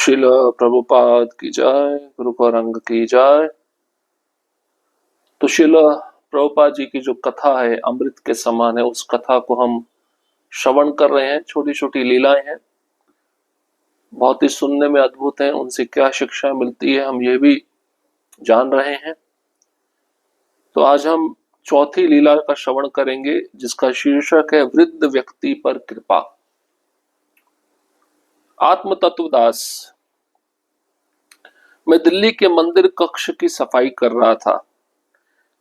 शिल प्रभुपाद की जय, गुरु गौरंग की जय। तो शिल प्रभुपाद जी की जो कथा है अमृत के समान है, उस कथा को हम श्रवण कर रहे हैं। छोटी छोटी लीलाएं हैं, बहुत ही सुनने में अद्भुत हैं। उनसे क्या शिक्षा मिलती है हम ये भी जान रहे हैं। तो आज हम चौथी लीला का श्रवण करेंगे, जिसका शीर्षक है वृद्ध व्यक्ति पर कृपा। आत्म तत्वदास। मैं दिल्ली के मंदिर कक्ष की सफाई कर रहा था,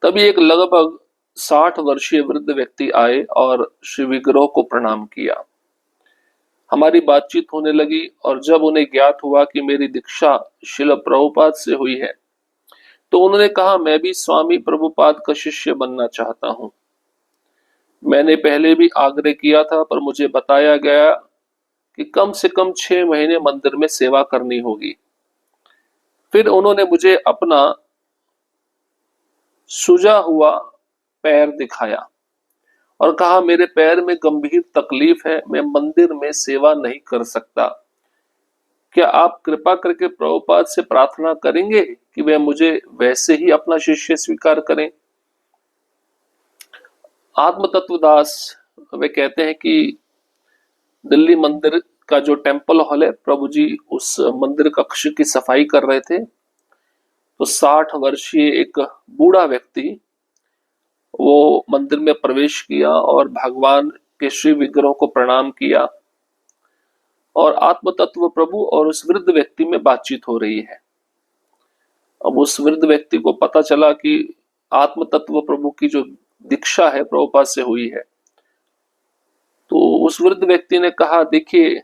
तभी एक लगभग 60 वर्षीय वृद्ध व्यक्ति आए और श्री विग्रह को प्रणाम किया। हमारी बातचीत होने लगी और जब उन्हें ज्ञात हुआ कि मेरी दीक्षा शिल प्रभुपाद से हुई है, तो उन्होंने कहा, मैं भी स्वामी प्रभुपाद का शिष्य बनना चाहता हूँ। मैंने पहले भी आग्रह किया था, पर मुझे बताया गया कि कम से कम 6 महीने मंदिर में सेवा करनी होगी। फिर उन्होंने मुझे अपना सूजा हुआ पैर दिखाया और कहा, मेरे पैर में गंभीर तकलीफ है, मैं मंदिर में सेवा नहीं कर सकता। क्या आप कृपा करके प्रभुपाद से प्रार्थना करेंगे कि वे मुझे वैसे ही अपना शिष्य स्वीकार करें। आत्म तत्वदास वे कहते हैं कि दिल्ली मंदिर का जो टेम्पल हॉल है, प्रभु जी उस मंदिर कक्ष की सफाई कर रहे थे। तो 60 वर्षीय एक बूढ़ा व्यक्ति वो मंदिर में प्रवेश किया और भगवान के श्री विग्रह को प्रणाम किया, और आत्म तत्व प्रभु और उस वृद्ध व्यक्ति में बातचीत हो रही है। अब उस वृद्ध व्यक्ति को पता चला कि आत्म तत्व प्रभु की जो दीक्षा है प्रभुपाद से हुई है। तो उस वृद्ध व्यक्ति ने कहा, देखिए,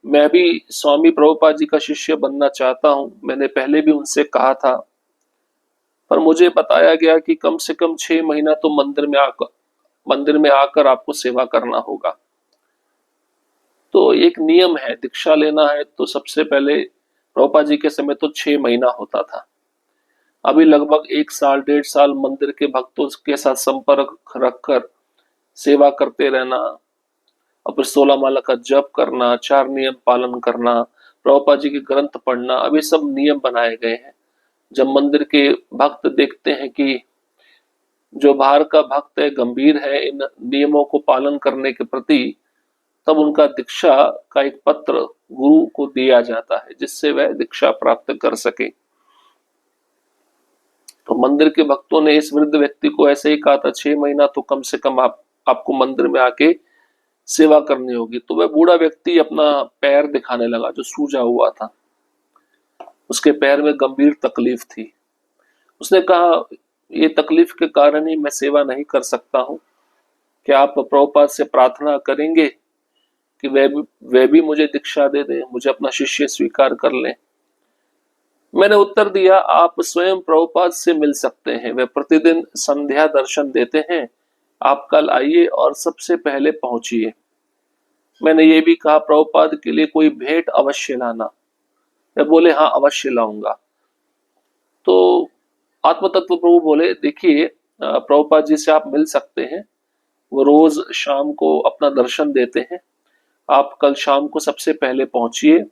मैं भी स्वामी प्रभुपाद जी का शिष्य बनना चाहता हूं। मैंने पहले भी उनसे कहा था, पर मुझे बताया गया कि कम से कम 6 महीना तो मंदिर में आकर आपको सेवा करना होगा। तो एक नियम है, दीक्षा लेना है तो सबसे पहले प्रभुपाद जी के समय तो 6 महीना होता था। अभी लगभग 1 साल 1.5 साल मंदिर के भक्तों के साथ संपर्क रखकर सेवा करते रहना, और फिर 16 माला का जप करना, 4 नियम पालन करना, प्रभुपाद जी के ग्रंथ पढ़ना, अभी सब नियम बनाए गए हैं। जब मंदिर के भक्त देखते हैं कि जो बाहर का भक्त है गंभीर है इन नियमों को पालन करने के प्रति, तब उनका दीक्षा का एक पत्र गुरु को दिया जाता है, जिससे वह दीक्षा प्राप्त कर सके। तो मंदिर के भक्तों ने इस वृद्ध व्यक्ति को ऐसे ही कहा था, 6 महीना तो कम से कम आपको मंदिर में आके सेवा करनी होगी। तो वह बूढ़ा व्यक्ति अपना पैर दिखाने लगा जो सूजा हुआ था। उसके पैर में गंभीर तकलीफ थी। उसने कहा, ये तकलीफ के कारण ही मैं सेवा नहीं कर सकता हूँ। क्या आप प्रभुपाद से प्रार्थना करेंगे कि वे भी मुझे दीक्षा दे दें, मुझे अपना शिष्य स्वीकार कर लें। मैंने उत्तर दिया, आप स्वयं प्रभुपाद से मिल सकते हैं, वे प्रतिदिन संध्या दर्शन देते हैं। आप कल आइए और सबसे पहले पहुंचिए। मैंने ये भी कहा, प्रभुपाद के लिए कोई भेंट अवश्य लाना। वे बोले, हाँ अवश्य लाऊंगा। तो आत्म तत्व प्रभु बोले, देखिए, प्रभुपाद जी से आप मिल सकते हैं, वो रोज शाम को अपना दर्शन देते हैं। आप कल शाम को सबसे पहले पहुंचिए।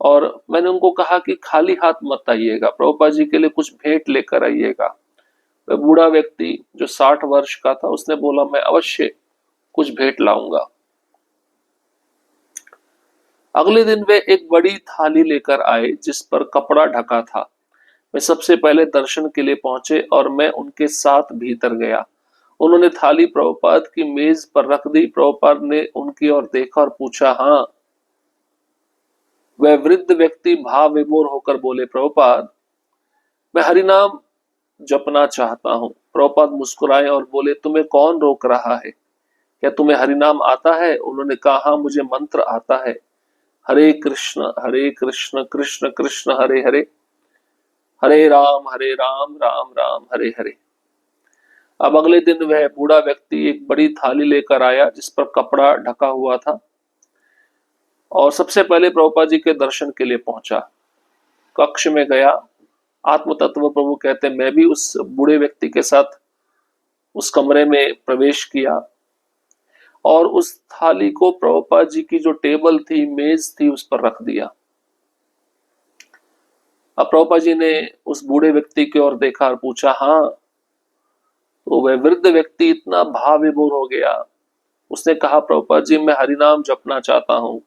और मैंने उनको कहा कि खाली हाथ मत आइएगा, प्रभुपाद जी के लिए कुछ भेंट लेकर आइएगा। वह बूढ़ा व्यक्ति जो 60 वर्ष का था, उसने बोला, मैं अवश्य कुछ भेंट लाऊंगा। अगले दिन वे एक बड़ी थाली लेकर आए जिस पर कपड़ा ढका था। वे सबसे पहले दर्शन के लिए पहुंचे और मैं उनके साथ भीतर गया। उन्होंने थाली प्रभुपाद की मेज पर रख दी। प्रभुपाद ने उनकी ओर देखा और पूछा, हाँ। वह वृद्ध व्यक्ति भाव विभोर होकर बोले, प्रभुपाद, मैं हरिनाम जपना चाहता हूँ। प्रभुपाद मुस्कुराए और बोले, तुम्हें कौन रोक रहा है? क्या तुम्हें हरिनाम आता है? उन्होंने कहा, हाँ मुझे मंत्र आता है, हरे कृष्ण कृष्ण कृष्ण हरे हरे, हरे राम राम राम हरे हरे। अब अगले दिन वह बूढ़ा व्यक्ति एक बड़ी थाली लेकर आया जिस पर कपड़ा ढका हुआ था, और सबसे पहले प्रभुपाद जी के दर्शन के लिए पहुंचा। कक्ष में गया। आत्म तत्व प्रभु कहते, मैं भी उस बूढ़े व्यक्ति के साथ उस कमरे में प्रवेश किया और उस थाली को प्रभुपाद जी की जो टेबल थी, मेज थी, उस पर रख दिया। अब प्रभुपाद जी ने उस बूढ़े व्यक्ति की ओर देखा और पूछा, हाँ? तो वह वृद्ध व्यक्ति इतना भाव विभोर हो गया। उसने कहा, प्रभुपाद जी मैं हरिनाम जपना चाहता हूँ।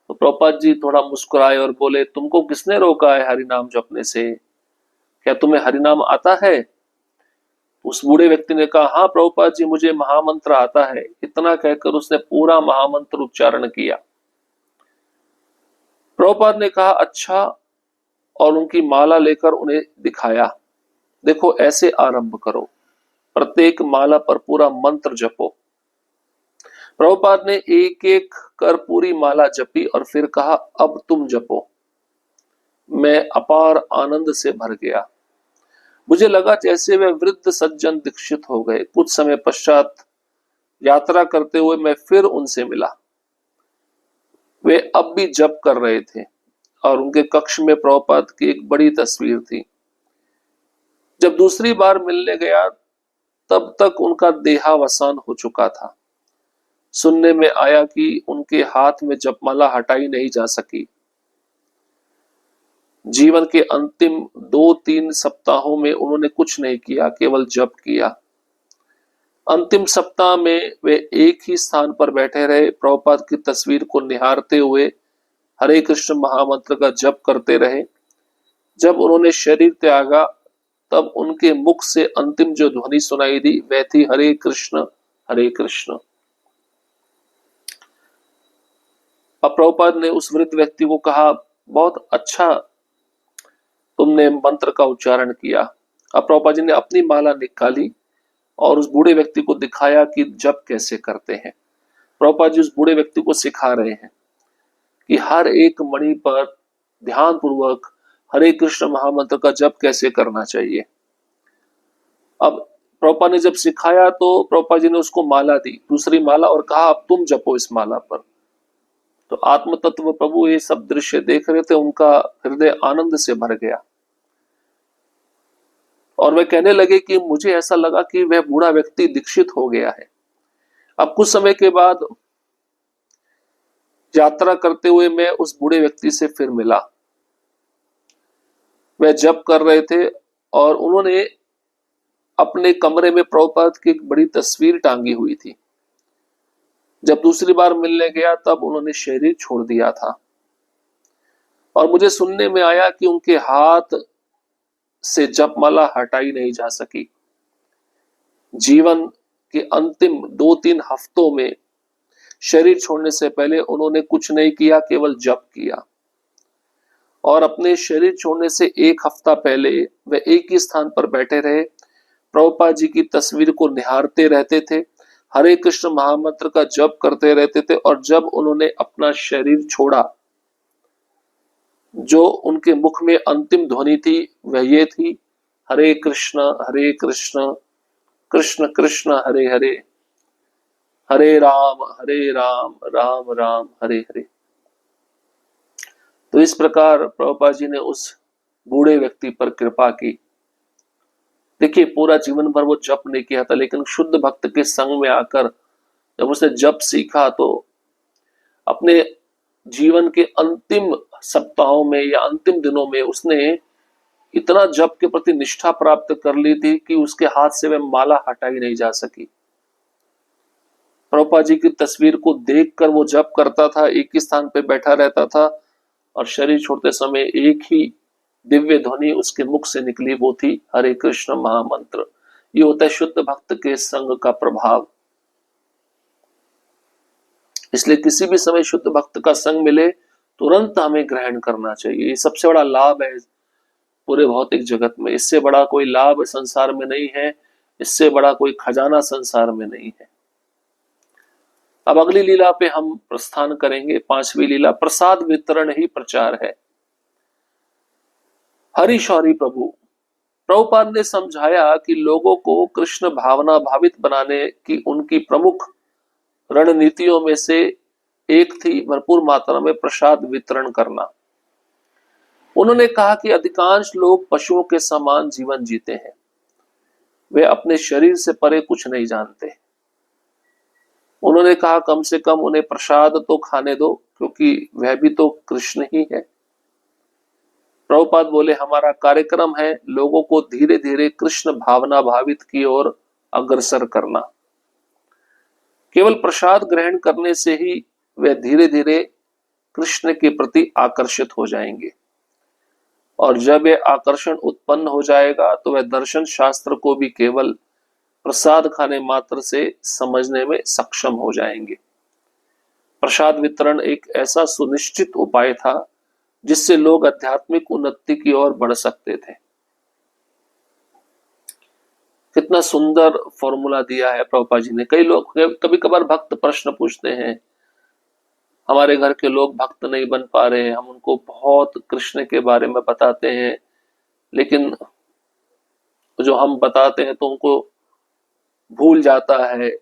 तो प्रभुपाद जी थोड़ा मुस्कुराए और बोले, तुमको किसने रोका है हरिनाम जपने से? क्या तुम्हें हरिनाम आता है? उस बूढ़े व्यक्ति ने कहा, हाँ प्रभुपाद जी मुझे महामंत्र आता है। इतना कहकर उसने पूरा महामंत्र उच्चारण किया। प्रभुपाद ने कहा, अच्छा, और उनकी माला लेकर उन्हें दिखाया। देखो ऐसे आरंभ करो, प्रत्येक माला पर पूरा मंत्र जपो। प्रभुपाद ने एक एक कर पूरी माला जपी और फिर कहा, अब तुम जपो। मैं अपार आनंद से भर गया। मुझे लगा जैसे वे वृद्ध सज्जन दीक्षित हो गए। कुछ समय पश्चात यात्रा करते हुए मैं फिर उनसे मिला। वे अब भी जप कर रहे थे और उनके कक्ष में प्रभुपाद की एक बड़ी तस्वीर थी। जब दूसरी बार मिलने गया तब तक उनका देहावसान हो चुका था। सुनने में आया कि उनके हाथ में जपमाला हटाई नहीं जा सकी। जीवन के अंतिम 2-3 सप्ताहों में उन्होंने कुछ नहीं किया, केवल जप किया। अंतिम सप्ताह में वे एक ही स्थान पर बैठे रहे, प्रभुपाद की तस्वीर को निहारते हुए हरे कृष्ण महामंत्र का जप करते रहे। जब उन्होंने शरीर त्यागा तब उनके मुख से अंतिम जो ध्वनि सुनाई दी वह थी, हरे कृष्ण हरे कृष्ण। अब प्रभुपाद ने उस वृद्ध व्यक्ति को कहा, बहुत अच्छा तुमने मंत्र का उच्चारण किया। अब प्रभुपाद जी ने अपनी माला निकाली और उस बूढ़े व्यक्ति को दिखाया कि जप कैसे करते हैं। प्रभुपाद जी उस बूढ़े व्यक्ति को सिखा रहे हैं कि हर एक मणि पर ध्यान पूर्वक हरे कृष्ण महामंत्र का जप कैसे करना चाहिए। अब प्रभुपाद ने जब सिखाया तो प्रभुपाद जी ने उसको माला दी, दूसरी माला, और कहा, अब तुम जपो इस माला पर। तो आत्म तत्व प्रभु ये सब दृश्य देख रहे थे, उनका हृदय आनंद से भर गया और वे कहने लगे कि मुझे ऐसा लगा कि वह बूढ़ा व्यक्ति दीक्षित हो गया है। अब कुछ समय के बाद यात्रा करते हुए मैं उस बूढ़े व्यक्ति से फिर मिला। वह जप कर रहे थे और उन्होंने अपने कमरे में प्रभुपाद की एक बड़ी तस्वीर टांगी हुई थी। जब दूसरी बार मिलने गया तब उन्होंने शरीर छोड़ दिया था और मुझे सुनने में आया कि उनके हाथ से जपमाला हटाई नहीं जा सकी। जीवन के अंतिम 2-3 हफ्तों में शरीर छोड़ने से पहले उन्होंने कुछ नहीं किया, केवल जप किया। और अपने शरीर छोड़ने से एक हफ्ता पहले वे एक ही स्थान पर बैठे रहे, प्रभुपाद जी की तस्वीर को निहारते रहते थे, हरे कृष्ण महामंत्र का जप करते रहते थे। और जब उन्होंने अपना शरीर छोड़ा, जो उनके मुख में अंतिम ध्वनि थी वह ये थी, हरे कृष्ण कृष्ण कृष्ण हरे हरे, हरे राम राम राम हरे हरे। तो इस प्रकार प्रभुपाद जी ने उस बूढ़े व्यक्ति पर कृपा की। देखिए, पूरा जीवन भर वो जप नहीं किया था, लेकिन शुद्ध भक्त के संग में आकर जब उसने जप सीखा तो अपने जीवन के अंतिम सप्ताहों में या अंतिम दिनों में उसने इतना जप के प्रति निष्ठा प्राप्त कर ली थी कि उसके हाथ से वह माला हटाई नहीं जा सकी। प्रभुपाद जी की तस्वीर को देखकर वो जप करता था, एक ही स्थान पे बैठा रहता था और शरीर छोड़ते समय एक ही दिव्य ध्वनि उसके मुख से निकली, वो थी हरे कृष्ण महामंत्र। ये होता है शुद्ध भक्त के संग का प्रभाव। इसलिए किसी भी समय शुद्ध भक्त का संग मिले तुरंत हमें ग्रहण करना चाहिए। ये सबसे बड़ा लाभ है पूरे भौतिक जगत में। इससे बड़ा कोई लाभ संसार में नहीं है, इससे बड़ा कोई खजाना संसार में नहीं है। अब अगली लीला पे हम प्रस्थान करेंगे। 5वीं लीला प्रसाद वितरण ही प्रचार है। हरि शौरी प्रभु, प्रभुपाद ने समझाया कि लोगों को कृष्ण भावना भावित बनाने की उनकी प्रमुख रणनीतियों में से एक थी भरपूर मात्रा में प्रसाद वितरण करना। उन्होंने कहा कि अधिकांश लोग पशुओं के समान जीवन जीते हैं, वे अपने शरीर से परे कुछ नहीं जानते। उन्होंने कहा कम से कम उन्हें प्रसाद तो खाने दो, क्योंकि वह भी तो कृष्ण ही है। प्रभुपाद बोले हमारा कार्यक्रम है लोगों को धीरे धीरे कृष्ण भावना भावित की ओर अग्रसर करना। केवल प्रसाद ग्रहण करने से ही वे धीरे धीरे कृष्ण के प्रति आकर्षित हो जाएंगे, और जब यह आकर्षण उत्पन्न हो जाएगा तो वह दर्शन शास्त्र को भी केवल प्रसाद खाने मात्र से समझने में सक्षम हो जाएंगे। प्रसाद वितरण एक ऐसा सुनिश्चित उपाय था जिससे लोग आध्यात्मिक उन्नति की ओर बढ़ सकते थे। कितना सुंदर फॉर्मूला दिया है प्रभुपाद जी ने। कई लोग, कभी कभार भक्त प्रश्न पूछते हैं, हमारे घर के लोग भक्त नहीं बन पा रहे हैं, हम उनको बहुत कृष्ण के बारे में बताते हैं, लेकिन जो हम बताते हैं तो उनको भूल जाता है,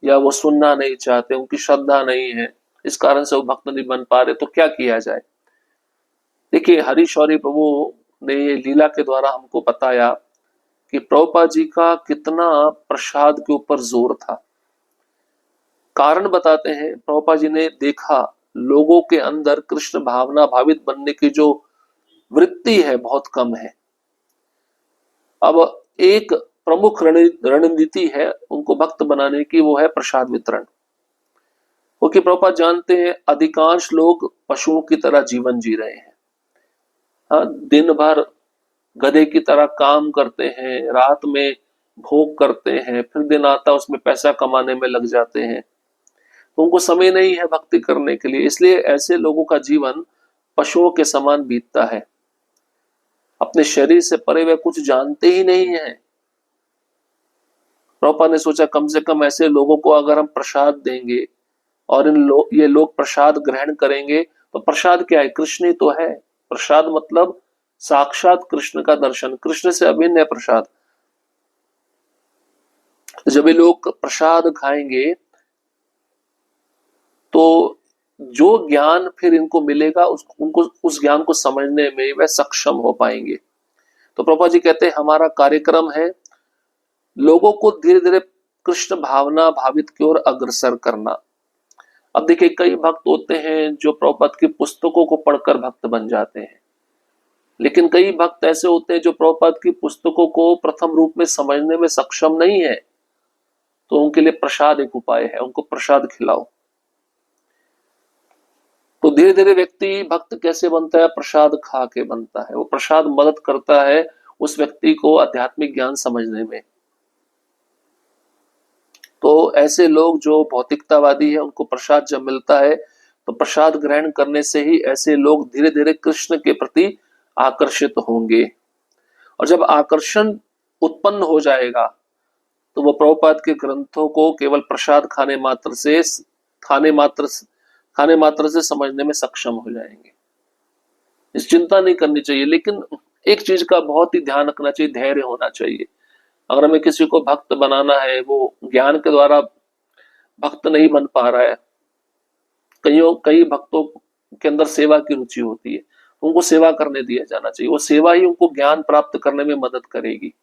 या वो सुनना नहीं चाहते, उनकी श्रद्धा नहीं है, इस कारण से वो भक्त नहीं बन पा रहे, तो क्या किया जाए। देखिए, हरि शौरी प्रभु ने ये लीला के द्वारा हमको बताया कि प्रभुपाद जी का कितना प्रसाद के ऊपर जोर था। कारण बताते हैं, प्रभुपाद जी ने देखा लोगों के अंदर कृष्ण भावना भावित बनने की जो वृत्ति है बहुत कम है। अब एक प्रमुख रणनीति है उनको भक्त बनाने की, वो है प्रसाद वितरण। क्योंकि प्रभुपाद जानते हैं अधिकांश लोग पशुओं की तरह जीवन जी रहे हैं। हाँ, दिन भर गधे की तरह काम करते हैं, रात में भोग करते हैं, फिर दिन आता उसमें पैसा कमाने में लग जाते हैं, तो उनको समय नहीं है भक्ति करने के लिए। इसलिए ऐसे लोगों का जीवन पशुओं के समान बीतता है। अपने शरीर से परे वे कुछ जानते ही नहीं है। प्रभुपाद ने सोचा कम से कम ऐसे लोगों को अगर हम प्रसाद देंगे और ये लोग प्रसाद ग्रहण करेंगे, तो प्रसाद क्या है? कृष्ण ही तो है। प्रसाद मतलब साक्षात कृष्ण का दर्शन, कृष्ण से अभिन्न है प्रसाद। जब ये लोग प्रसाद खाएंगे तो जो ज्ञान फिर इनको मिलेगा उनको उस ज्ञान को समझने में वह सक्षम हो पाएंगे। तो प्रभुपाद जी कहते हैं हमारा कार्यक्रम है लोगों को धीरे धीरे कृष्ण भावना भावित की ओर अग्रसर करना। अब देखिए, कई भक्त होते हैं जो प्रभुपाद की पुस्तकों को पढ़कर भक्त बन जाते हैं, लेकिन कई भक्त ऐसे होते हैं जो प्रभुपाद की पुस्तकों को प्रथम रूप में समझने में सक्षम नहीं है, तो उनके लिए प्रसाद एक उपाय है, उनको प्रसाद खिलाओ। तो धीरे धीरे व्यक्ति भक्त कैसे बनता है? प्रसाद खा के बनता है। वो प्रसाद मदद करता है उस व्यक्ति को आध्यात्मिक ज्ञान समझने में। तो ऐसे लोग जो भौतिकतावादी है उनको प्रसाद जब मिलता है तो प्रसाद ग्रहण करने से ही ऐसे लोग धीरे धीरे कृष्ण के प्रति आकर्षित होंगे, और जब आकर्षण उत्पन्न हो जाएगा तो वो प्रभुपाद के ग्रंथों को केवल प्रसाद खाने मात्र से समझने में सक्षम हो जाएंगे। इस चिंता नहीं करनी चाहिए, लेकिन एक चीज का बहुत ही ध्यान रखना चाहिए, धैर्य होना चाहिए। अगर हमें किसी को भक्त बनाना है, वो ज्ञान के द्वारा भक्त नहीं बन पा रहा है, कई भक्तों के अंदर सेवा की रुचि होती है, उनको सेवा करने दिया जाना चाहिए। वो सेवा ही उनको ज्ञान प्राप्त करने में मदद करेगी।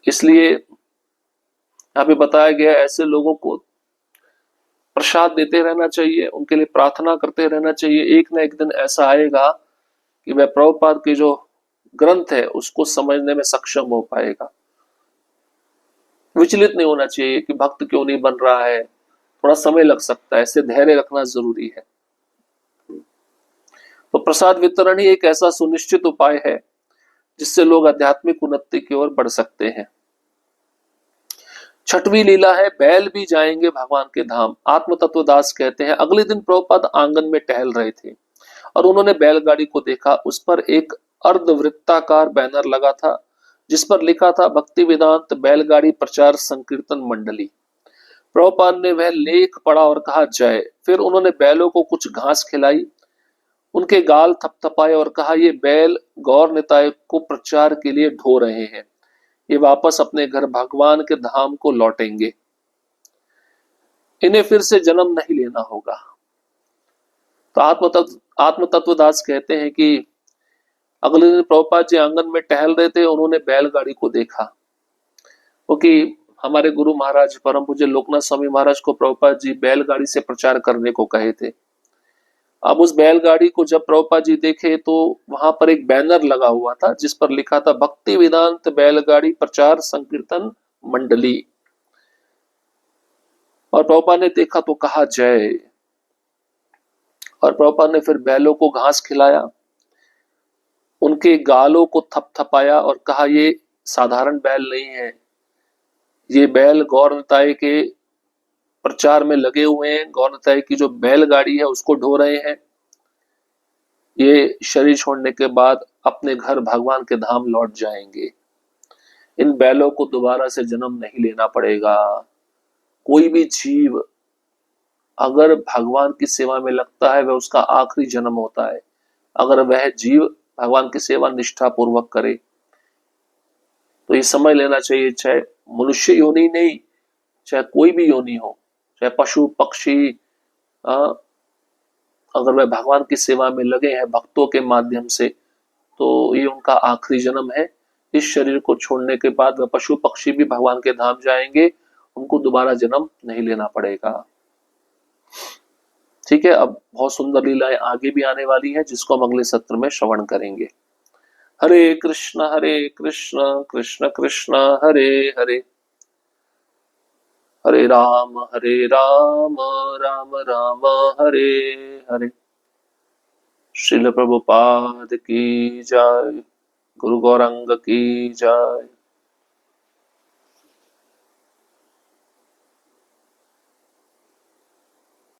इसलिए यहाँ पे बताया गया ऐसे लोगों को प्रसाद देते रहना चाहिए, उनके लिए प्रार्थना करते रहना चाहिए। एक ना एक दिन ऐसा आएगा कि वह प्रभुपाद के जो ग्रंथ है उसको समझने में सक्षम हो पाएगा। विचलित नहीं होना चाहिए कि भक्त क्यों नहीं बन रहा है, थोड़ा समय लग सकता है, इससे धैर्य रखना जरूरी है। तो प्रसाद वितरण ही एक ऐसा सुनिश्चित उपाय है जिससे लोग आध्यात्मिक उन्नति की ओर बढ़ सकते हैं। छठवीं लीला है बैल भी जाएंगे भगवान के धाम। आत्म तत्वदास कहते हैं अगले दिन प्रभुपाद आंगन में टहल रहे थे और उन्होंने बैलगाड़ी को देखा। उस पर एक अर्धवृत्ताकार बैनर लगा था जिस पर लिखा था भक्ति वेदांत बैलगाड़ी प्रचार संकीर्तन मंडली। प्रभुपाद ने वह लेख पढ़ा और कहा जय। फिर उन्होंने बैलों को कुछ घास खिलाई, उनके गाल थपथपाए और कहा ये बैल गौर निताय को प्रचार के लिए ढो रहे हैं, ये वापस अपने घर भगवान के धाम को लौटेंगे, इन्हें फिर से जन्म नहीं लेना होगा। तो आत्म तत्वदास कहते हैं कि अगले दिन प्रभुपाद जी आंगन में टहल रहे थे, उन्होंने बैलगाड़ी को देखा। क्योंकि हमारे गुरु महाराज परम पूज्य लोकनाथ स्वामी महाराज को प्रभुपाद जी बैलगाड़ी से प्रचार करने को कहे थे। अब उस बैलगाड़ी को जब प्रभुपाद जी देखे तो वहां पर एक बैनर लगा हुआ था जिस पर लिखा था भक्ति वेदांत बैलगाड़ी प्रचार संकीर्तन मंडली। और प्रभुपाद ने देखा तो कहा जय। और प्रभुपाद ने फिर बैलों को घास खिलाया, उनके गालों को थपथपाया और कहा ये साधारण बैल नहीं है, ये बैल गौर निताई के प्रचार में लगे हुए हैं, गौर निताई की जो बैलगाड़ी है उसको ढो रहे हैं। ये शरीर छोड़ने के बाद अपने घर भगवान के धाम लौट जाएंगे। इन बैलों को दोबारा से जन्म नहीं लेना पड़ेगा। कोई भी जीव अगर भगवान की सेवा में लगता है वह उसका आखिरी जन्म होता है, अगर वह जीव भगवान की सेवा निष्ठा पूर्वक करे। तो ये समझ लेना चाहिए, चाहे मनुष्य योनि नहीं, चाहे कोई भी योनि हो, चाहे पशु पक्षी, अगर वह भगवान की सेवा में लगे हैं भक्तों के माध्यम से तो ये उनका आखिरी जन्म है। इस शरीर को छोड़ने के बाद वह पशु पक्षी भी भगवान के धाम जाएंगे, उनको दोबारा जन्म नहीं लेना पड़ेगा। ठीक है, अब बहुत सुंदर लीलाएं आगे भी आने वाली हैं जिसको हम अगले सत्र में श्रवण करेंगे। हरे कृष्ण कृष्ण कृष्ण हरे हरे, हरे राम राम राम हरे हरे। श्रील प्रभुपाद की जय, गुरु गौरंग की जय।